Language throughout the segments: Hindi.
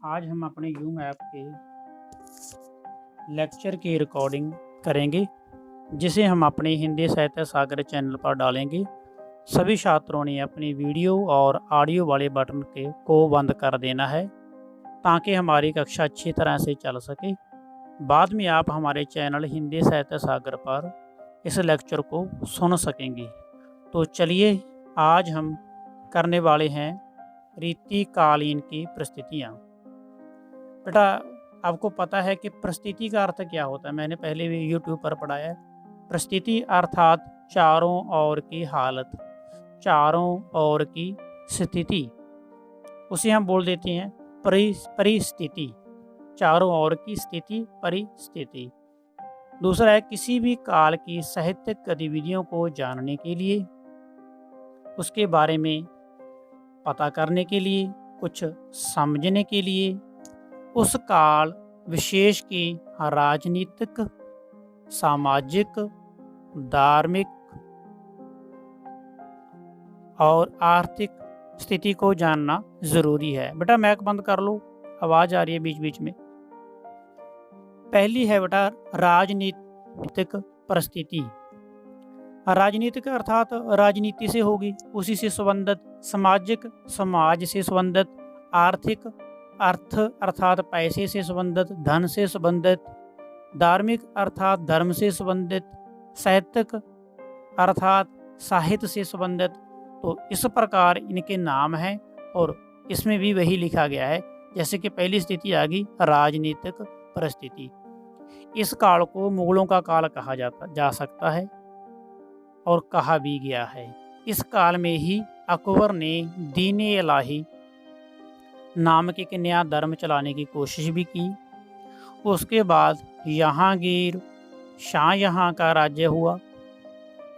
आज हम अपने यूम ऐप के लेक्चर की रिकॉर्डिंग करेंगे, जिसे हम अपने हिंदी साहित्य सागर चैनल पर डालेंगे। सभी छात्रों ने अपनी वीडियो और ऑडियो वाले बटन को बंद कर देना है, ताकि हमारी कक्षा अच्छी तरह से चल सके। बाद में आप हमारे चैनल हिंदी साहित्य सागर पर इस लेक्चर को सुन सकेंगे। तो चलिए, आज हम करने वाले हैं रीतिकालीन की परिस्थितियाँ। बेटा, आपको पता है कि परिस्थिति का अर्थ क्या होता है? मैंने पहले भी यूट्यूब पर पढ़ाया है। परिस्थिति अर्थात चारों ओर की हालत, चारों ओर की स्थिति, उसे हम बोल देते हैं परिस्थिति। चारों ओर की स्थिति, परिस्थिति। दूसरा है किसी भी काल की साहित्यिक गतिविधियों को जानने के लिए, उसके बारे में पता करने के लिए, कुछ समझने के लिए, उस काल विशेष की राजनीतिक, सामाजिक, धार्मिक और आर्थिक स्थिति को जानना जरूरी है। बेटा मैक बंद कर लो, आवाज आ रही है बीच बीच में। पहली है बेटा राजनीतिक परिस्थिति। राजनीतिक अर्थात राजनीति से होगी, उसी से संबंधित। सामाजिक, समाज से संबंधित। आर्थिक, अर्थ अर्थात पैसे से संबंधित, धन से संबंधित। धार्मिक अर्थात धर्म से संबंधित। साहित्यिक अर्थात साहित्य से संबंधित। तो इस प्रकार इनके नाम हैं, और इसमें भी वही लिखा गया है। जैसे कि पहली स्थिति आ गई राजनीतिक परिस्थिति। इस काल को मुगलों का काल कहा जा सकता है, और कहा भी गया है। इस काल में ही अकबर ने दीन-ए इलाही नाम के एक नया धर्म चलाने की कोशिश भी की। उसके बाद जहांगीर शाहजहां का राज्य हुआ।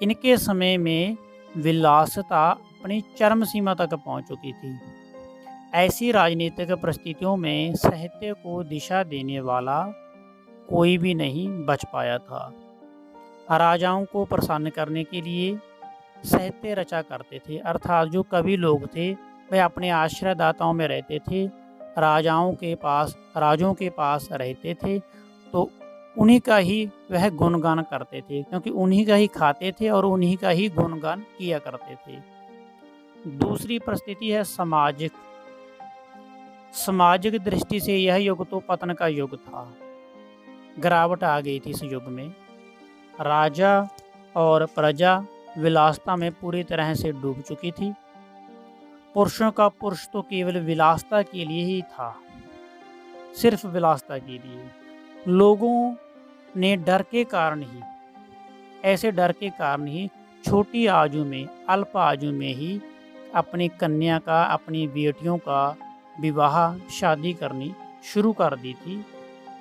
इनके समय में विलासिता अपनी चरम सीमा तक पहुंच चुकी थी। ऐसी राजनीतिक परिस्थितियों में साहित्य को दिशा देने वाला कोई भी नहीं बच पाया था। राजाओं को प्रसन्न करने के लिए साहित्य रचा करते थे, अर्थात जो कवि लोग थे वे अपने आश्रयदाताओं में रहते थे, राजों के पास रहते थे, तो उन्हीं का ही वह गुणगान करते थे, क्योंकि उन्हीं का ही खाते थे और उन्हीं का ही गुणगान किया करते थे। दूसरी परिस्थिति है सामाजिक। सामाजिक दृष्टि से यह युग तो पतन का युग था। गिरावट आ गई थी इस युग में। राजा और प्रजा विलासता में पूरी तरह से डूब चुकी थी। पुरुषों का पुरुष तो केवल विलासता के लिए ही था, सिर्फ विलासता के लिए। लोगों ने ऐसे डर के कारण ही छोटी आयु में, अल्प आयु में ही अपनी कन्या का, अपनी बेटियों का विवाह, शादी करनी शुरू कर दी थी।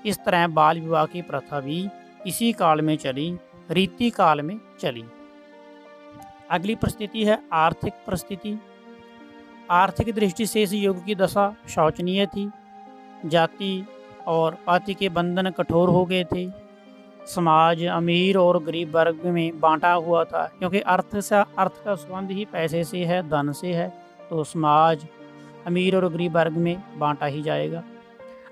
इस तरह बाल विवाह की प्रथा भी इसी काल में चली, रीति काल में चली। अगली परिस्थिति है आर्थिक परिस्थिति। आर्थिक दृष्टि से इस युग की दशा शोचनीय थी। जाति और पाति के बंधन कठोर हो गए थे। समाज अमीर और गरीब वर्ग में बांटा हुआ था, क्योंकि अर्थ का संबंध ही पैसे से है, धन से है। तो समाज अमीर और गरीब वर्ग में बांटा ही जाएगा।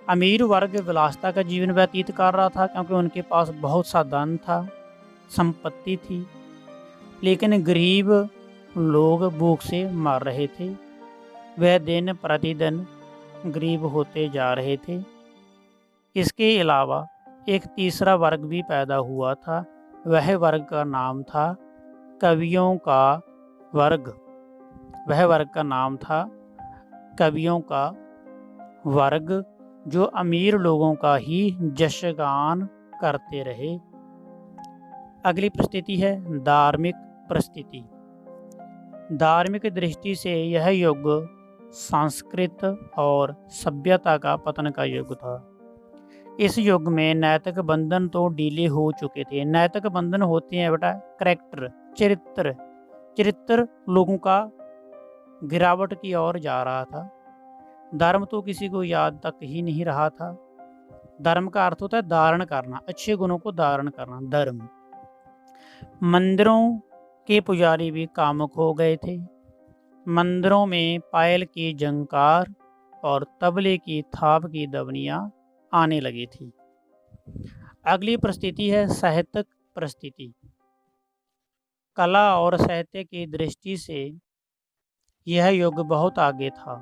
अमीर वर्ग विलासिता का जीवन व्यतीत कर रहा था, क्योंकि उनके पास बहुत सा धन था, संपत्ति थी। लेकिन गरीब लोग भूख से मर रहे थे। वह दिन प्रतिदिन गरीब होते जा रहे थे। इसके अलावा एक तीसरा वर्ग भी पैदा हुआ था। वह वर्ग का नाम था कवियों का वर्ग। वह वर्ग का नाम था कवियों का वर्ग, जो अमीर लोगों का ही जशगान करते रहे। अगली परिस्थिति है धार्मिक परिस्थिति। धार्मिक दृष्टि से यह युग संस्कृति और सभ्यता का पतन का युग था। इस युग में नैतिक बंधन तो ढीले हो चुके थे। नैतिक बंधन होते हैं बेटा करैक्टर, चरित्र लोगों का गिरावट की ओर जा रहा था। धर्म तो किसी को याद तक ही नहीं रहा था। धर्म का अर्थ होता है धारण करना, अच्छे गुणों को धारण करना, धर्म। मंदिरों के पुजारी भी कामुक हो गए थे। मंदिरों में पायल की झंकार और तबले की थाप की ध्वनियाँ आने लगी थी। अगली परिस्थिति है साहित्यिक परिस्थिति। कला और साहित्य की दृष्टि से यह युग बहुत आगे था।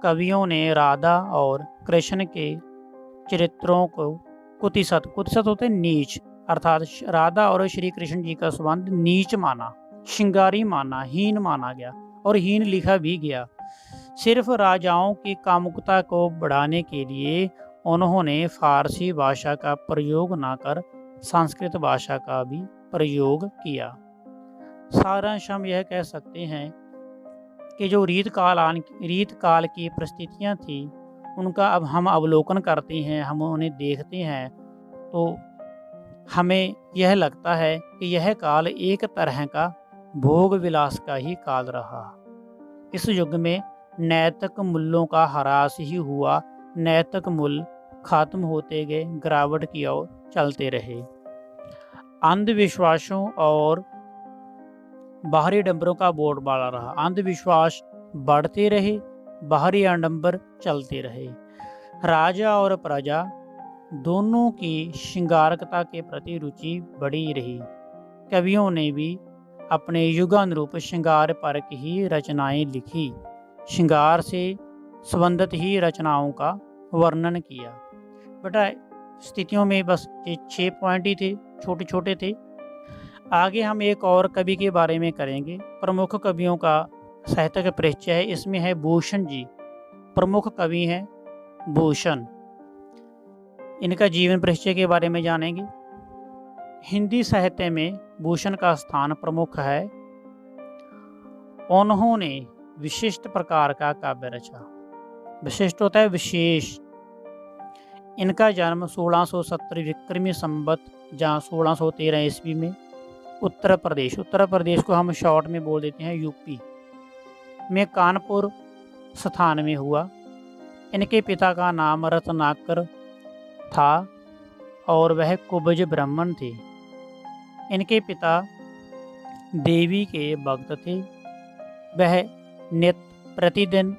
कवियों ने राधा और कृष्ण के चरित्रों को कुत्सित होते नीच, अर्थात राधा और श्री कृष्ण जी का संबंध नीच माना, श्रृंगारी माना, हीन माना गया और हीन लिखा भी गया। सिर्फ राजाओं की कामुकता को बढ़ाने के लिए उन्होंने फारसी भाषा का प्रयोग न कर संस्कृत भाषा का भी प्रयोग किया। सारांश हम यह कह सकते हैं कि जो रीत काल की परिस्थितियाँ थी उनका अब हम अवलोकन करते हैं, हम उन्हें देखते हैं तो हमें यह लगता है कि यह काल एक तरह का भोग विलास का ही काल रहा। इस युग में नैतिक मूल्यों का ह्रास ही हुआ, नैतिक मूल्य खत्म होते गए, गिरावट की ओर चलते रहे। अंधविश्वासों और बाहरी आडंबरों का बोलबाला रहा। अंधविश्वास बढ़ते रहे, बाहरी आडंबर चलते रहे। राजा और प्रजा दोनों की श्रृंगारकता के प्रति रुचि बढ़ी रही। कवियों ने भी अपने युगानुरूप श्रृंगार परक ही रचनाएं लिखी, श्रृंगार से संबंधित ही रचनाओं का वर्णन किया। बेटा स्थितियों में बस ये 6 पॉइंट ही थे, छोटे छोटे थे। आगे हम एक और कवि के बारे में करेंगे। प्रमुख कवियों का साहित्य का परिचय है, इसमें है भूषण जी। प्रमुख कवि हैं भूषण। इनका जीवन परिचय के बारे में जानेंगे। हिंदी साहित्य में भूषण का स्थान प्रमुख है। उन्होंने विशिष्ट प्रकार का काव्य रचा। विशिष्ट होता है विशेष। इनका जन्म 1670 विक्रमी संवत जहाँ 1613 ईस्वी में उत्तर प्रदेश को हम शॉर्ट में बोल देते हैं यूपी में कानपुर स्थान में हुआ। इनके पिता का नाम रत्नाकर था और वह कुब्ज ब्राह्मण थे। इनके पिता देवी के भक्त थे। वह नित्य प्रतिदिन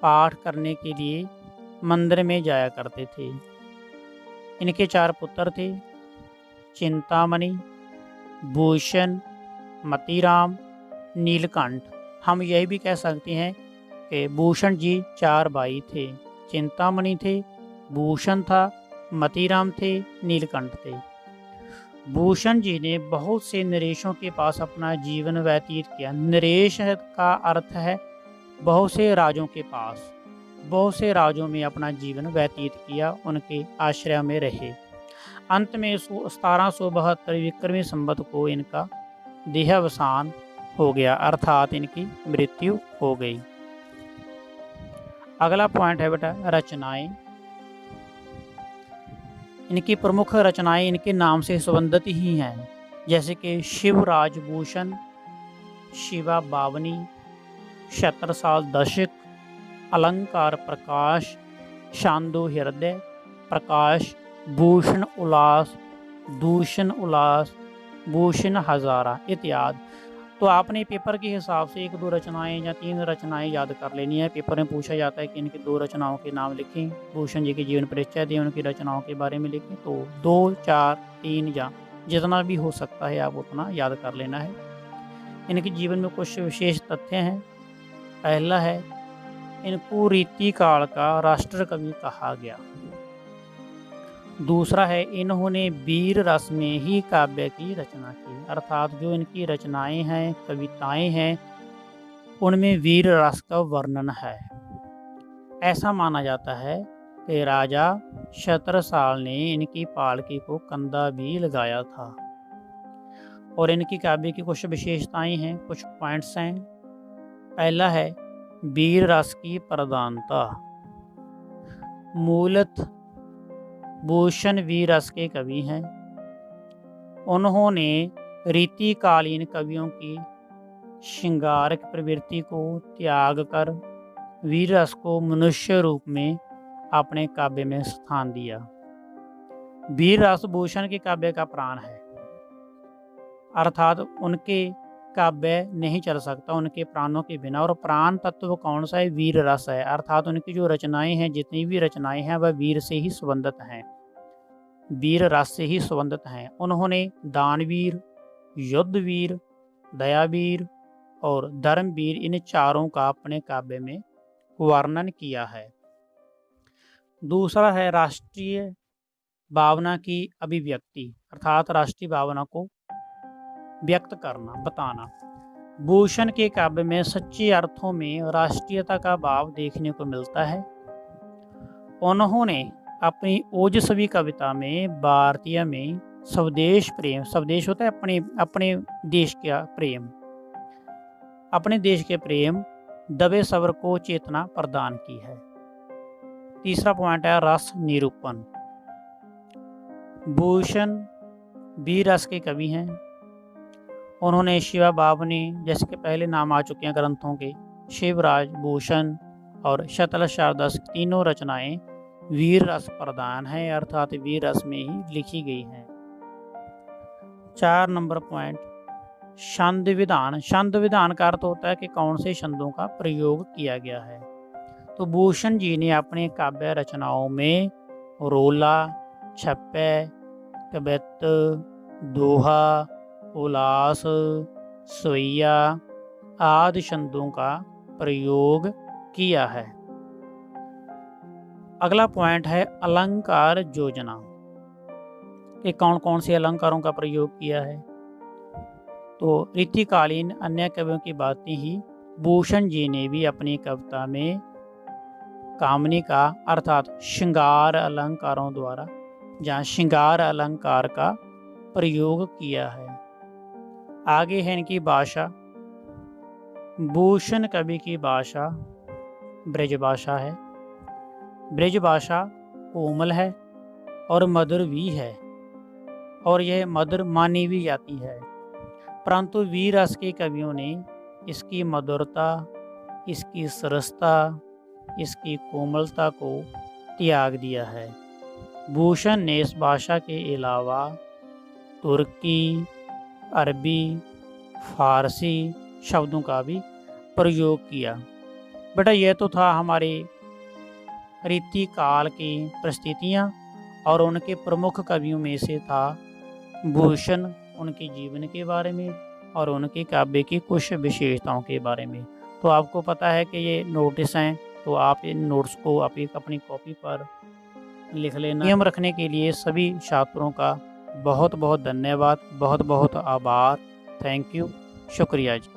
पाठ करने के लिए मंदिर में जाया करते थे। इनके 4 पुत्र थे, चिंतामणि, भूषण, मतीराम, नीलकंठ। हम यह भी कह सकते हैं कि भूषण जी 4 भाई थे। चिंतामणि थे, भूषण था, मतीराम थे, नीलकंठ थे। भूषण जी ने बहुत से नरेशों के पास अपना जीवन व्यतीत किया। नरेश का अर्थ है बहुत से राजों के पास, बहुत से राजों में अपना जीवन व्यतीत किया, उनके आश्रय में रहे। अंत में 1772 विक्रमी संवत को इनका देहावसान हो गया, अर्थात इनकी मृत्यु हो गई। अगला पॉइंट है बेटा रचनाएं। इनकी प्रमुख रचनाएं इनके नाम से संबंधित ही हैं, जैसे कि शिवराज भूषण, शिवा बावनी, छत्रसाल दशक, अलंकार प्रकाश, शांदो हृदय प्रकाश, भूषण उल्लास, दूषण उल्लास, भूषण हजारा इत्यादि। तो आपने पेपर के हिसाब से 1-2 रचनाएं या 3 रचनाएं याद कर लेनी है। पेपर में पूछा जाता है कि इनकी 2 रचनाओं के नाम लिखें, भूषण जी के जीवन परिचय दें, उनकी रचनाओं के बारे में लिखें। तो 2, 4, 3 या जितना भी हो सकता है आप उतना याद कर लेना है। इनके जीवन में कुछ विशेष तथ्य हैं। पहला है इनको रीति काल का राष्ट्र कवि कहा गया। दूसरा है इन्होंने वीर रस में ही काव्य की रचना की, अर्थात जो इनकी रचनाएं हैं, कविताएं हैं, उनमें वीर रस का वर्णन है। ऐसा माना जाता है कि राजा छत्रसाल ने इनकी पालकी को कंधा भी लगाया था। और इनकी काव्य की कुछ विशेषताएं हैं, कुछ पॉइंट्स हैं। पहला है वीर रस की प्रधानता। मूलत भूषण वीर रस के कवि हैं। उन्होंने रीतिकालीन कवियों की श्रृंगारक प्रवृत्ति को त्याग कर वीर रस को मनुष्य रूप में अपने काव्य में स्थान दिया। वीर रस भूषण के काव्य का प्राण है, अर्थात उनके काव्य नहीं चल सकता उनके प्राणों के बिना। और प्राण तत्व कौन सा है? वीर रस है, अर्थात उनकी जो रचनाएं हैं, जितनी भी रचनाएं हैं वह वीर से ही सुगंधित हैं, वीर रस से ही सुगंधित हैं। उन्होंने दानवीर, युद्धवीर, दयावीर और धर्मवीर, इन चारों का अपने काव्य में वर्णन किया है। दूसरा है राष्ट्रीय भावना की अभिव्यक्ति, अर्थात राष्ट्रीय भावना को व्यक्त करना, बताना। भूषण के काव्य में सच्चे अर्थों में राष्ट्रीयता का भाव देखने को मिलता है। उन्होंने अपनी ओजस्वी कविता में भारतीय में स्वदेश प्रेम, स्वदेश होता है अपने देश का प्रेम, अपने देश के प्रेम, दबे सबर को चेतना प्रदान की है। तीसरा पॉइंट है रस निरूपण। भूषण भी रस के कवि हैं। उन्होंने शिवा बावनी, जैसे कि पहले नाम आ चुके हैं ग्रंथों के, शिवराज, भूषण और शतल शारदास, तीनों रचनाएं वीर रस प्रदान है, अर्थात वीर रस में ही लिखी गई हैं। 4 नंबर पॉइंट छंद विधान। छंद विधान का अर्थ होता है कि कौन से छंदों का प्रयोग किया गया है। तो भूषण जी ने अपने काव्य रचनाओं में रोला, छप्पे, कबित, दोहा, उल्लास, सोइया आदि छंदों का प्रयोग किया है। अगला पॉइंट है अलंकार योजना, कि कौन कौन से अलंकारों का प्रयोग किया है। तो रीतिकालीन अन्य कवियों की बातें ही भूषण जी ने भी अपनी कविता में कामनी का, अर्थात श्रृंगार अलंकारों द्वारा, जहाँ श्रृंगार अलंकार का प्रयोग किया है। आगे है इनकी भाषा। भूषण कवि की भाषा ब्रज भाषा है। ब्रज भाषा कोमल है और मधुर भी है, और यह मधुर मानी भी जाती है, परंतु वीर रस के कवियों ने इसकी मधुरता, इसकी सरसता, इसकी कोमलता को त्याग दिया है। भूषण ने इस भाषा के अलावा तुर्की, अरबी, फारसी शब्दों का भी प्रयोग किया। बेटा यह तो था हमारे रीति काल की परिस्थितियाँ, और उनके प्रमुख कवियों में से था भूषण, उनके जीवन के बारे में और उनके काव्य की कुछ विशेषताओं के बारे में। तो आपको पता है कि ये नोटिस हैं, तो आप इन नोट्स को आप एक अपनी कॉपी पर लिख लेना। नियम रखने के लिए सभी छात्रों का बहुत बहुत धन्यवाद, बहुत बहुत आभार। थैंक यू, शुक्रिया जी।